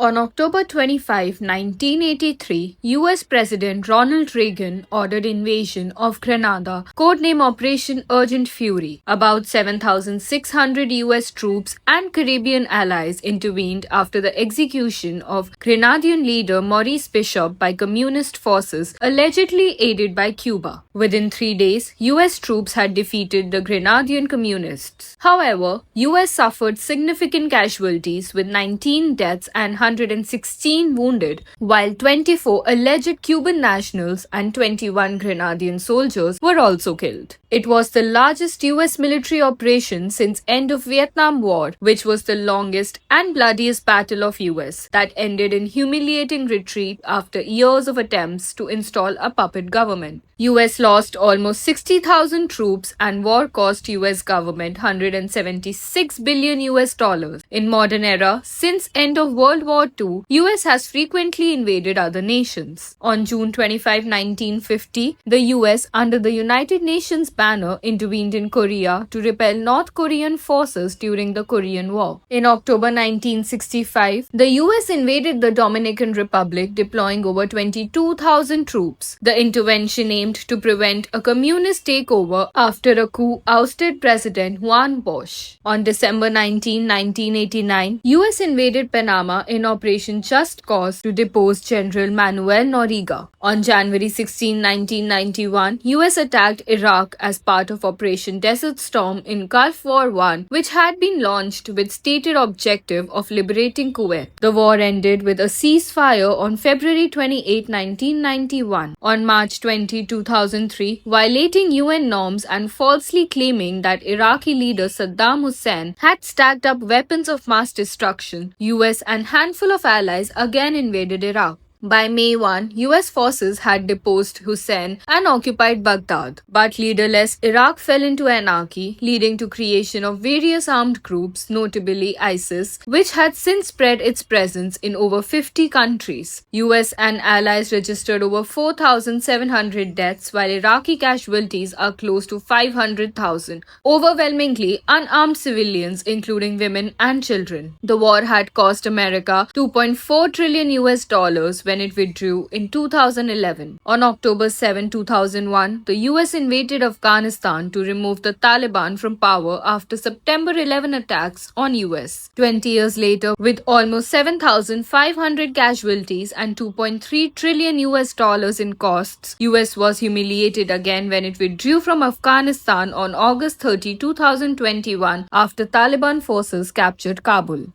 On October 25, 1983, US President Ronald Reagan ordered invasion of Grenada, codename Operation Urgent Fury. About 7,600 US troops and Caribbean allies intervened after the execution of Grenadian leader Maurice Bishop by communist forces, allegedly aided by Cuba. Within 3 days, US troops had defeated the Grenadian communists. However, US suffered significant casualties with 19 deaths and 116 wounded, while 24 alleged Cuban nationals and 21 Grenadian soldiers were also killed. It was the largest US military operation since end of Vietnam War, which was the longest and bloodiest battle of US that ended in humiliating retreat after years of attempts to install a puppet government. US lost almost 60,000 troops and war cost US government 176 billion US dollars. In modern era, since end of World War II, US has frequently invaded other nations. On June 25, 1950, the US under the United Nations banner intervened in Korea to repel North Korean forces during the Korean War. In October 1965, the US invaded the Dominican Republic, deploying over 22,000 troops. The intervention aimed to prevent a communist takeover after a coup ousted President Juan Bosch. On December 19, 1989, US invaded Panama in Operation Just Cause to depose General Manuel Noriega. On January 16, 1991, US attacked Iraq as part of Operation Desert Storm in Gulf War I, which had been launched with stated objective of liberating Kuwait. The war ended with a ceasefire on February 28, 1991. On March 20, 2003, violating UN norms and falsely claiming that Iraqi leader Saddam Hussein had stacked up weapons of mass destruction, US and handful of allies again invaded Iraq. By May 1, US forces had deposed Hussein and occupied Baghdad, but leaderless Iraq fell into anarchy, leading to creation of various armed groups, notably ISIS, which had since spread its presence in over 50 countries. US and allies registered over 4,700 deaths, while Iraqi casualties are close to 500,000, overwhelmingly unarmed civilians including women and children. The war had cost America $2.4 trillion US dollars when it withdrew in 2011. On October 7, 2001, the US invaded Afghanistan to remove the Taliban from power after September 11 attacks on US. 20 years later, with almost 7,500 casualties and $2.3 trillion US dollars in costs, US was humiliated again when it withdrew from Afghanistan on August 30, 2021 after Taliban forces captured Kabul.